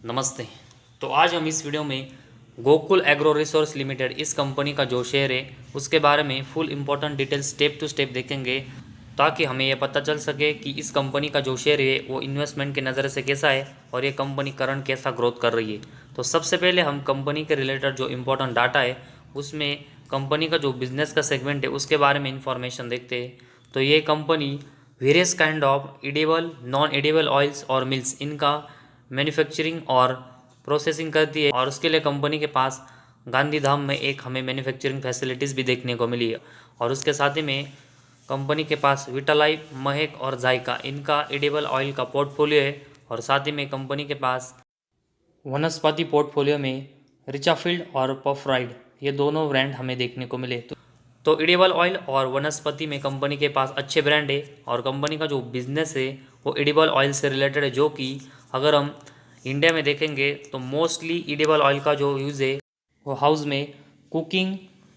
नमस्ते। तो आज हम इस वीडियो में गोकुल एग्रो रिसोर्स लिमिटेड इस कंपनी का जो शेयर है उसके बारे में full important detail step to step देखेंगे, ताकि हमें यह पता चल सके कि इस कंपनी का जो शेयर है वो इन्वेस्टमेंट के नज़र से कैसा है और ये कंपनी करंट कैसा ग्रोथ कर रही है। तो सबसे पहले हम कंपनी के रिलेटेड जो इम्पोर्टेंट डाटा है उसमें कंपनी का जो बिजनेस का सेगमेंट है उसके बारे में इंफॉर्मेशन देखते हैं। तो ये company various kind of edible non edible oils और मिल्स इनका मैन्युफैक्चरिंग और प्रोसेसिंग करती है, और उसके लिए कंपनी के पास गांधीधाम में एक हमें मैन्युफैक्चरिंग फैसिलिटीज़ भी देखने को मिली है। और उसके साथ ही में कंपनी के पास विटालाइफ, महक और जायका इनका एडिबल ऑयल का पोर्टफोलियो है। और साथ ही में कंपनी के पास वनस्पति पोर्टफोलियो में रिचाफील्ड और पफराइड ये दोनों ब्रांड हमें देखने को मिले। तो एडिबल ऑयल और वनस्पति में कंपनी के पास अच्छे ब्रांड है, और कंपनी का जो बिजनेस है वो एडिबल ऑयल से रिलेटेड है, जो कि अगर हम इंडिया में देखेंगे तो मोस्टली एडिबल ऑयल का जो यूज़ है वो हाउस में कुकिंग,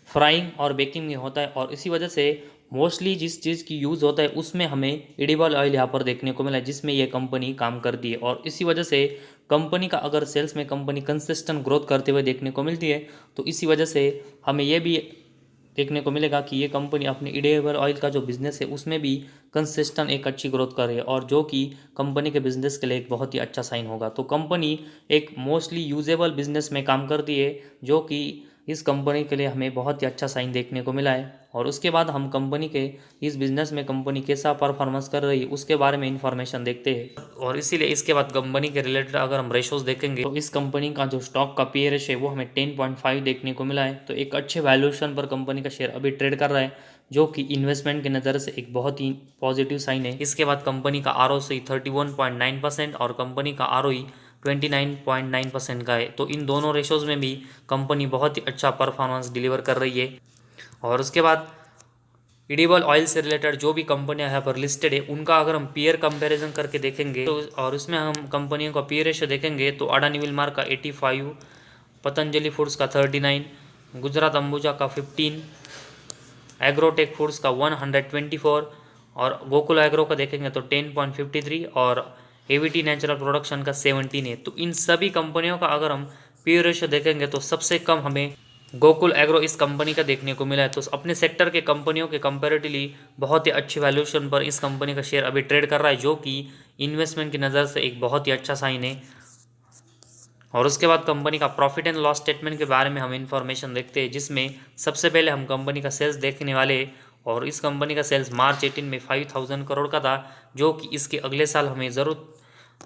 फ्राइंग और बेकिंग में होता है। और इसी वजह से मोस्टली जिस चीज़ की यूज़ होता है उसमें हमें एडिबल ऑयल यहाँ पर देखने को मिला है, जिसमें ये कंपनी काम करती है। और इसी वजह से कंपनी का अगर सेल्स में कंपनी कंसिस्टेंट ग्रोथ करते हुए देखने को मिलती है, तो इसी वजह से हमें यह भी देखने को मिलेगा कि ये कंपनी अपने एडिबल ऑयल का जो बिज़नेस है उसमें भी कंसिस्टेंट एक अच्छी ग्रोथ कर रही है, और जो कि कंपनी के बिज़नेस के लिए एक बहुत ही अच्छा साइन होगा। तो कंपनी एक मोस्टली यूजेबल बिज़नेस में काम करती है, जो कि इस कंपनी के लिए हमें बहुत ही अच्छा साइन देखने को मिला है। और उसके बाद हम कंपनी के इस बिज़नेस में कंपनी कैसा परफॉर्मेंस कर रही है उसके बारे में इंफॉर्मेशन देखते हैं। और इसीलिए इसके बाद कंपनी के रिलेटेड अगर हम रेशोज देखेंगे तो इस कंपनी का जो स्टॉक का पी रेशो है वो हमें 10.5 देखने को मिला है। तो एक अच्छे वैल्यूएशन पर कंपनी का शेयर अभी ट्रेड कर रहा है, जो कि इन्वेस्टमेंट की नज़र से एक बहुत ही पॉजिटिव साइन है। इसके बाद कंपनी का ROC 31.9% और कंपनी का ROE 29.9% का है। तो इन दोनों रेशोज में भी कंपनी बहुत ही अच्छा परफॉर्मेंस डिलीवर कर रही है। और उसके बाद एडिबल ऑयल से रिलेटेड जो भी कंपनियां यहाँ पर लिस्टेड है उनका अगर हम पीयर कंपैरिजन करके देखेंगे तो, और उसमें हम कंपनियों का पीयर रेशो देखेंगे तो अडानी विल्मार का 85, पतंजलि फूड्स का 39, गुजरात अंबुजा का 15, एग्रोटेक फूड्स का 124, और गोकुल एग्रो का देखेंगे तो 10.53 और AVT नेचुरल प्रोडक्शन का 17 है। तो इन सभी कंपनियों का अगर हम पीयर रेशो देखेंगे तो सबसे कम हमें गोकुल एग्रो इस कंपनी का देखने को मिला है। तो अपने सेक्टर के कंपनियों के कंपैरेटिवली बहुत ही अच्छी वैल्यूएशन पर इस कंपनी का शेयर अभी ट्रेड कर रहा है, जो कि इन्वेस्टमेंट की नज़र से एक बहुत ही अच्छा साइन है। और उसके बाद कंपनी का प्रॉफिट एंड लॉस स्टेटमेंट के बारे में हम इंफॉर्मेशन देखते हैं, जिसमें सबसे पहले हम कंपनी का सेल्स देखने वाले हैं। और इस कंपनी का सेल्स मार्च 18 में 5000 करोड़ का था, जो कि इसके अगले साल हमें ज़रूर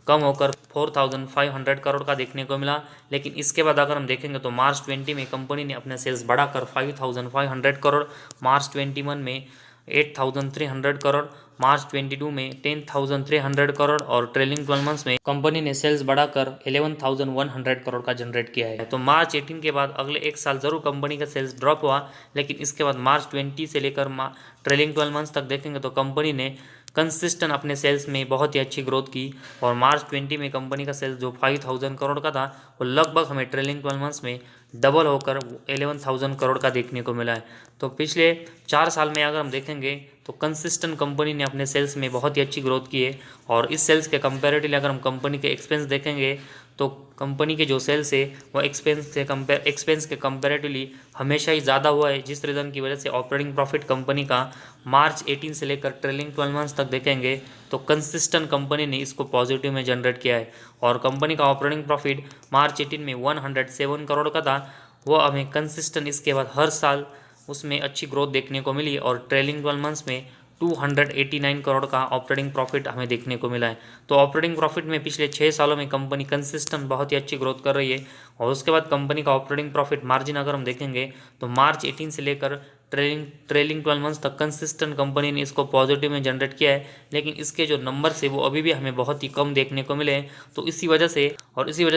कम होकर 4500 करोड़ का देखने को मिला। लेकिन इसके बाद अगर हम देखेंगे तो मार्च 20 में कंपनी ने अपने सेल्स बढ़ाकर 5500 करोड़, मार्च 21 में 8300 करोड़, मार्च 22 में 10300 करोड़, और ट्रेलिंग 12 मंथ्स में कंपनी ने सेल्स बढ़ाकर 11100 करोड़ का जनरेट किया है। तो मार्च 18 के बाद अगले एक साल ज़रूर कंपनी का सेल्स ड्रॉप हुआ, लेकिन इसके बाद मार्च 20 से लेकर ट्रेलिंग 12 मंथ्स तक देखेंगे तो कंपनी ने कंसिस्टेंट अपने सेल्स में बहुत ही अच्छी ग्रोथ की। और मार्च 20 में कंपनी का सेल्स जो 5000 करोड़ का था वो लगभग हमें ट्रेलिंग 12 मंथ्स में डबल होकर 11000 करोड़ का देखने को मिला है। तो पिछले 4 साल में अगर हम देखेंगे तो कंसिस्टेंट कंपनी ने अपने सेल्स में बहुत ही अच्छी ग्रोथ की है। और इस सेल्स के कंपैरेटिवली अगर हम कंपनी के एक्सपेंस देखेंगे तो कंपनी के जो सेल्स है वो एक्सपेंस के कंपैरेटिवली हमेशा ही ज़्यादा हुआ है, जिस रीज़न की वजह से ऑपरेटिंग प्रॉफिट कंपनी का मार्च 18 से लेकर ट्रेलिंग 12 मंथ्स तक देखेंगे तो कंसिस्टेंट कंपनी ने इसको पॉजिटिव में जनरेट किया है। और कंपनी का ऑपरेटिंग प्रॉफिट मार्च 18 में 107 करोड़ का था, वो हमें कंसिस्टेंट इसके बाद हर साल उसमें अच्छी ग्रोथ देखने को मिली, और ट्रेलिंग 12 मंथ्स में 289 करोड़ का ऑपरेटिंग प्रॉफिट हमें देखने को मिला है। तो ऑपरेटिंग प्रॉफिट में पिछले 6 सालों में कंपनी कंसिस्टेंट बहुत ही अच्छी ग्रोथ कर रही है। और उसके बाद कंपनी का ऑपरेटिंग प्रॉफिट मार्जिन अगर हम देखेंगे तो मार्च 18 से लेकर ट्रेलिंग 12 मंथ्स तक कंसिस्टेंट कंपनी ने इसको पॉजिटिव में जनरेट किया है, लेकिन इसके जो नंबर्स है वो अभी भी हमें बहुत ही कम देखने को मिले हैं। तो इसी वजह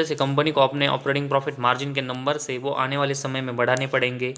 से कंपनी को अपने ऑपरेटिंग प्रॉफिट मार्जिन के नंबर से वो आने वाले समय में बढ़ाने पड़ेंगे।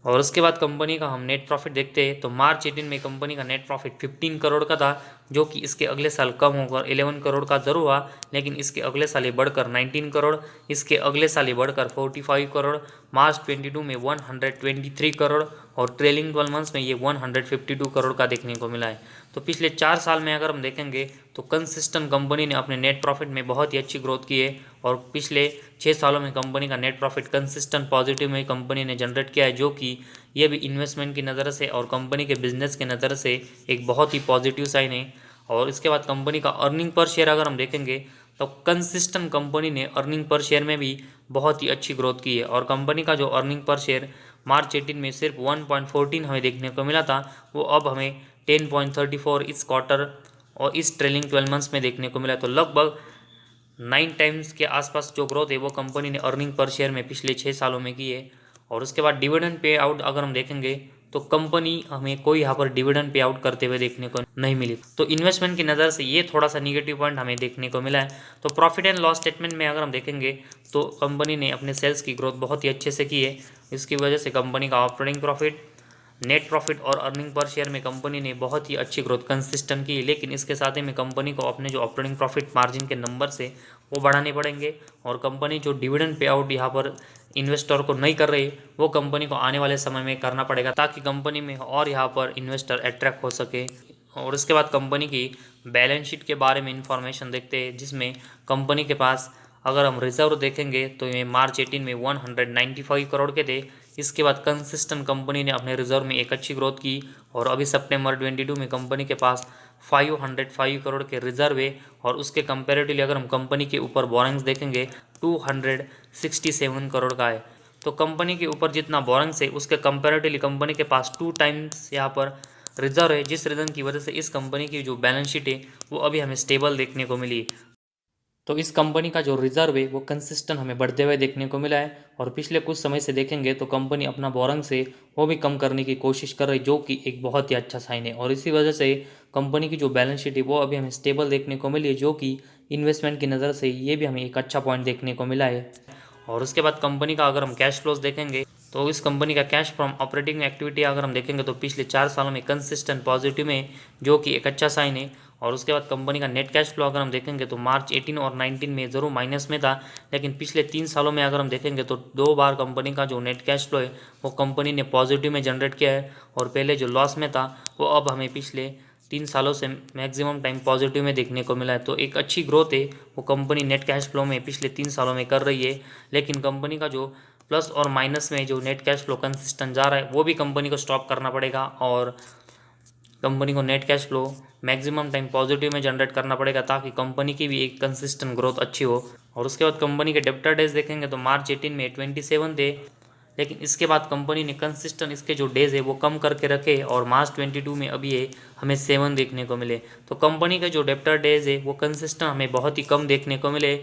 और उसके बाद कंपनी का हम नेट प्रॉफिट देखते हैं तो मार्च 18 में कंपनी का नेट प्रॉफिट 15 करोड़ का था, जो कि इसके अगले साल कम होकर 11 करोड़ का ज़रूर हुआ, लेकिन इसके अगले साल ये बढ़कर 19 करोड़, इसके अगले साल ये बढ़कर 45 करोड़, मार्च 22 में 123 करोड़, और ट्रेलिंग 12 मंथ्स में ये 152 करोड़ का देखने को मिला है। तो पिछले 4 साल में अगर हम देखेंगे तो कंसिस्टेंट कंपनी ने अपने नेट प्रॉफिट में बहुत ही अच्छी ग्रोथ की है और पिछले 6 सालों में कंपनी का नेट प्रॉफिट कंसिस्टेंट पॉजिटिव में कंपनी ने जनरेट किया है, जो कि ये भी इन्वेस्टमेंट की नज़र से और कंपनी के बिजनेस की नज़र से एक बहुत ही पॉजिटिव साइन है। और इसके बाद कंपनी का अर्निंग पर शेयर अगर हम देखेंगे तो कंसिस्टेंट कंपनी ने अर्निंग पर शेयर में भी बहुत ही अच्छी ग्रोथ की है और कंपनी का जो अर्निंग पर शेयर मार्च 18 में सिर्फ 1.14 हमें देखने को मिला था, वो अब हमें 10.34 इस क्वार्टर और इस ट्रेलिंग 12 मंथ्स में देखने को मिला। तो लगभग 9 टाइम्स के आसपास जो ग्रोथ है वो कंपनी ने अर्निंग पर शेयर में पिछले 6 सालों में की है। और उसके बाद डिविडेंड पे आउट अगर हम देखेंगे तो कंपनी हमें कोई यहाँ पर डिविडेंड पे आउट करते हुए देखने को नहीं मिली। तो इन्वेस्टमेंट की नज़र से ये थोड़ा सा निगेटिव पॉइंट हमें देखने को मिला है। तो प्रॉफिट एंड लॉस स्टेटमेंट में अगर हम देखेंगे तो कंपनी ने अपने सेल्स की ग्रोथ बहुत ही अच्छे से की है। इसकी वजह से कंपनी का ऑपरेटिंग प्रॉफिट, नेट प्रॉफिट और अर्निंग पर शेयर में कंपनी ने बहुत ही अच्छी ग्रोथ कंसिस्टेंट की। लेकिन इसके साथ ही में कंपनी को अपने जो ऑपरेटिंग प्रॉफिट मार्जिन के नंबर से वो बढ़ाने पड़ेंगे और कंपनी जो डिविडेंड पे आउट यहाँ पर इन्वेस्टर को नहीं कर रही वो कंपनी को आने वाले समय में करना पड़ेगा, ताकि कंपनी में और यहाँ पर इन्वेस्टर अट्रैक्ट हो सके। और इसके बाद कंपनी की बैलेंस शीट के बारे में इंफॉर्मेशन देखते हैं, जिसमें कंपनी के पास अगर हम रिजर्व देखेंगे तो ये मार्च 18 में 195 करोड़ के थे। इसके बाद कंसिस्टेंट कंपनी ने अपने रिजर्व में एक अच्छी ग्रोथ की और अभी सितंबर 22 में कंपनी के पास 505 करोड़ के रिजर्व है। और उसके कंपेरेटिवली अगर हम कंपनी के ऊपर बोरिंग्स देखेंगे 267 करोड़ का है। तो कंपनी के ऊपर जितना बोरिंग्स है उसके कंपेरेटिवली कंपनी के पास 2 टाइम्स यहाँ पर रिजर्व है, जिस रीज़न की वजह से इस कंपनी की जो बैलेंस शीट है वो अभी हमें स्टेबल देखने को मिली। तो इस कंपनी का जो रिजर्व है वो कंसिस्टेंट हमें बढ़ते हुए देखने को मिला है। और पिछले कुछ समय से देखेंगे तो कंपनी अपना बोरिंग से वो भी कम करने की कोशिश कर रही, जो कि एक बहुत ही अच्छा साइन है। और इसी वजह से कंपनी की जो बैलेंस शीट है वो अभी हमें स्टेबल देखने को मिली है, जो कि इन्वेस्टमेंट की नज़र से ये भी हमें एक अच्छा पॉइंट देखने को मिला है। और उसके बाद कंपनी का अगर हम कैश फ्लोज देखेंगे तो इस कंपनी का कैश फ्रॉम ऑपरेटिंग एक्टिविटी अगर हम देखेंगे तो पिछले 4 सालों में कंसिस्टेंट पॉजिटिव में, जो कि एक अच्छा साइन है। और उसके बाद कंपनी का नेट कैश फ्लो अगर हम देखेंगे तो मार्च 18 और 19 में ज़रूर माइनस में था, लेकिन पिछले 3 सालों में अगर हम देखेंगे तो 2 बार कंपनी का जो नेट कैश फ्लो है वो कंपनी ने पॉजिटिव में जनरेट किया है। और पहले जो लॉस में था वो अब हमें पिछले 3 सालों से मैक्सिमम टाइम पॉजिटिव में देखने को मिला है। तो एक अच्छी ग्रोथ है वो कंपनी नेट कैश फ्लो में पिछले 3 सालों में कर रही है। लेकिन कंपनी का जो प्लस और माइनस में जो नेट कैश फ्लो कंसिस्टेंट जा रहा है वो भी कंपनी को स्टॉप करना पड़ेगा और कंपनी को net cash flow maximum time positive में जनरेट करना पड़ेगा, ताकि कंपनी की भी एक कंसिस्टेंट ग्रोथ अच्छी हो। और उसके बाद कंपनी के डेब्टर डेज देखेंगे तो मार्च 18 में 27 थे, लेकिन इसके बाद कंपनी ने कंसिस्टेंट इसके जो डेज है वो कम करके रखे और मार्च 22 में अभी ये हमें 7 देखने को मिले। तो कंपनी के जो डेब्टर डेज है वो कंसिस्टेंट हमें बहुत ही कम देखने को मिले।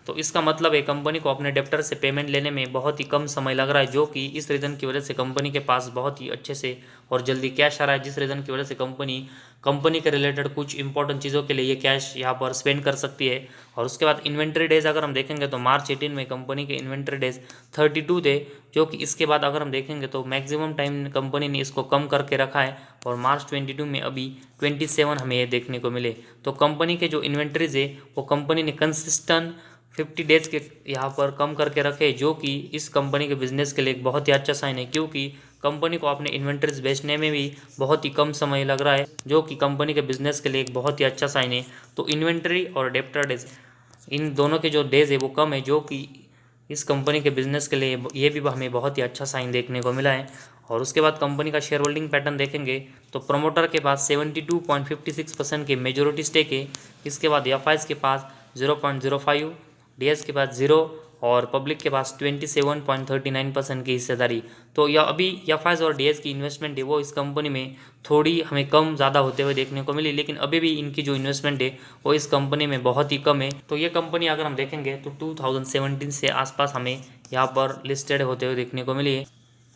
तो इसका मतलब है कंपनी को अपने डेप्टर से पेमेंट लेने में बहुत ही कम समय लग रहा है, जो कि इस रीज़न की वजह से कंपनी के पास बहुत ही अच्छे से और जल्दी कैश आ रहा है, जिस रीज़न की वजह से कंपनी के रिलेटेड कुछ इंपॉर्टेंट चीज़ों के लिए ये कैश यहाँ पर स्पेंड कर सकती है। और उसके बाद इन्वेंट्री डेज अगर हम देखेंगे तो मार्च 18 में कंपनी के इन्वेंट्री डेज 32 थे, जो कि इसके बाद अगर हम देखेंगे तो मैक्सिमम टाइम कंपनी ने इसको कम करके रखा है और मार्च 22 में अभी 27 हमें ये देखने को मिले। तो कंपनी के जो इन्वेंट्रीज है वो कंपनी ने कंसिस्टेंट 50 डेज के यहाँ पर कम करके रखे, जो कि इस कंपनी के बिजनेस के लिए एक बहुत ही अच्छा साइन है, क्योंकि कंपनी को अपने इन्वेंट्रीज बेचने में भी बहुत ही कम समय लग रहा है, जो कि कंपनी के बिजनेस के लिए एक बहुत ही अच्छा साइन है। तो इन्वेंट्री और डेप्टर डेज इन दोनों के जो डेज है वो कम है, जो कि इस कंपनी के बिजनेस के लिए ये भी हमें बहुत ही अच्छा साइन देखने को मिला है। और उसके बाद कंपनी का शेयर होल्डिंग पैटर्न देखेंगे तो प्रमोटर के पास 72.56% की मेजोरिटी स्टेक है। इसके बाद एफआईज के पास 0.05, डीएस के पास 0 और पब्लिक के पास 27.39% की हिस्सेदारी। तो यह अभी एफआईज और डीएस की इन्वेस्टमेंट है वो इस कंपनी में थोड़ी हमें कम ज़्यादा होते हुए देखने को मिली, लेकिन अभी भी इनकी जो इन्वेस्टमेंट है वो इस कंपनी में बहुत ही कम है। तो ये कंपनी अगर हम देखेंगे तो 2017 से आसपास हमें यहाँ पर लिस्टेड होते हुए देखने को मिली है।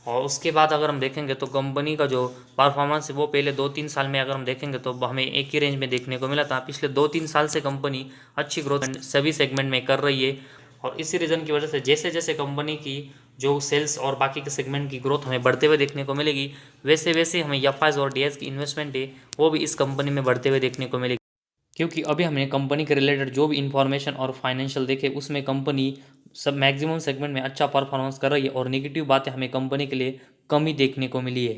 और उसके बाद अगर हम देखेंगे तो कंपनी का जो परफॉर्मेंस है वो पहले 2-3 साल में अगर हम देखेंगे तो हमें एक ही रेंज में देखने को मिला था। पिछले 2-3 साल से कंपनी अच्छी ग्रोथ सभी सेगमेंट में कर रही है और इसी रीज़न की वजह से जैसे जैसे कंपनी की जो सेल्स और बाकी के सेगमेंट की ग्रोथ हमें बढ़ते हुए देखने को मिलेगी, वैसे वैसे हमें एफआईज और डीएस की इन्वेस्टमेंट है वो भी इस कंपनी में बढ़ते हुए देखने को मिलेगी। क्योंकि अभी हमने कंपनी के रिलेटेड जो भी इन्फॉर्मेशन और फाइनेंशियल देखे उसमें कंपनी सब मैक्सिमम सेगमेंट में अच्छा परफॉर्मेंस कर रही है और नेगेटिव बातें हमें कंपनी के लिए कम ही देखने को मिली है।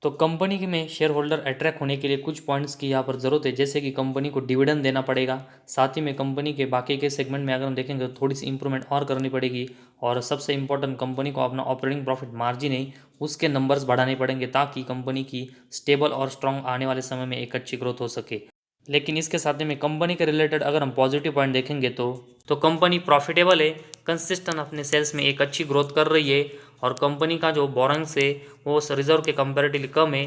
तो कंपनी के में शेयर होल्डर अट्रैक्ट होने के लिए कुछ पॉइंट्स की यहाँ पर ज़रूरत है, जैसे कि कंपनी को डिविडेंड देना पड़ेगा। साथ ही में कंपनी के बाकी के सेगमेंट में अगर हम देखेंगे तो थोड़ी सी इंप्रूवमेंट और करनी पड़ेगी। और सबसे इंपॉर्टेंट, कंपनी को अपना ऑपरेटिंग प्रॉफिट मार्जिन है उसके नंबर्स बढ़ाने पड़ेंगे, ताकि कंपनी की स्टेबल और स्ट्रॉन्ग आने वाले समय में एक अच्छी ग्रोथ हो सके। लेकिन इसके साथ में कंपनी के रिलेटेड अगर हम पॉजिटिव पॉइंट देखेंगे तो कंपनी प्रॉफिटेबल है, कंसिस्टेंट अपने सेल्स में एक अच्छी ग्रोथ कर रही है, और कंपनी का जो बोरोइंग्स है वो रिजर्व के कंपैरेटिवली कम है,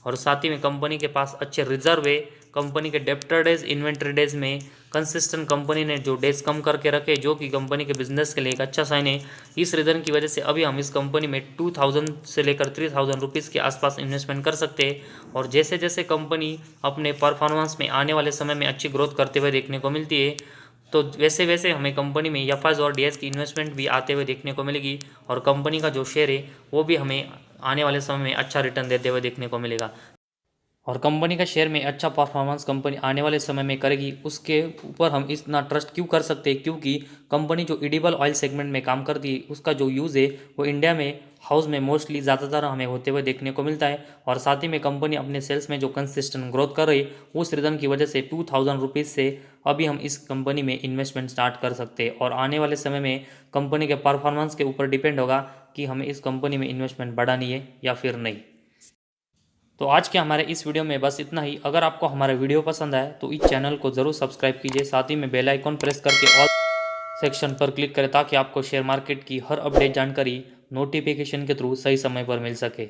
और साथ ही में कंपनी के पास अच्छे रिजर्व है। कंपनी के डेप्टर डेज, इन्वेंट्री डेज में कंसिस्टेंट कंपनी ने जो डेज कम करके रखे, जो कि कंपनी के बिजनेस के लिए एक अच्छा साइन है। इस रीज़न की वजह से अभी हम इस कंपनी में 2000 से लेकर 3000 रुपीज़ के आसपास इन्वेस्टमेंट कर सकते हैं। और जैसे जैसे कंपनी अपने परफॉर्मेंस में आने वाले समय में अच्छी ग्रोथ करते हुए देखने को मिलती है, तो वैसे वैसे हमें कंपनी में एफआईज और डीएस की इन्वेस्टमेंट भी आते हुए देखने को मिलेगी, और कंपनी का जो शेयर है वो भी हमें आने वाले समय में अच्छा रिटर्न देते हुए देखने को मिलेगा। और कंपनी का शेयर में अच्छा परफॉर्मेंस कंपनी आने वाले समय में करेगी, उसके ऊपर हम इतना ट्रस्ट क्यों कर सकते हैं, क्योंकि कंपनी जो एडिबल ऑयल सेगमेंट में काम करती है उसका जो यूज़ है वो इंडिया में हाउस में मोस्टली ज़्यादातर हमें होते हुए देखने को मिलता है। और साथ ही में कंपनी अपने सेल्स में जो कंसिस्टेंट ग्रोथ कर रही है, उस रीज़न की वजह से 2000 रुपीज़ से अभी हम इस कंपनी में इन्वेस्टमेंट स्टार्ट कर सकते हैं। और आने वाले समय में कंपनी के परफॉर्मेंस के ऊपर डिपेंड होगा कि हमें इस कंपनी में इन्वेस्टमेंट बढ़ानी है या फिर नहीं। तो आज के हमारे इस वीडियो में बस इतना ही। अगर आपको हमारा वीडियो पसंद आए तो इस चैनल को ज़रूर सब्सक्राइब कीजिए, साथ ही में बेल आइकॉन प्रेस करके ऑल सेक्शन पर क्लिक करें, ताकि आपको शेयर मार्केट की हर अपडेट जानकारी नोटिफिकेशन के थ्रू सही समय पर मिल सके।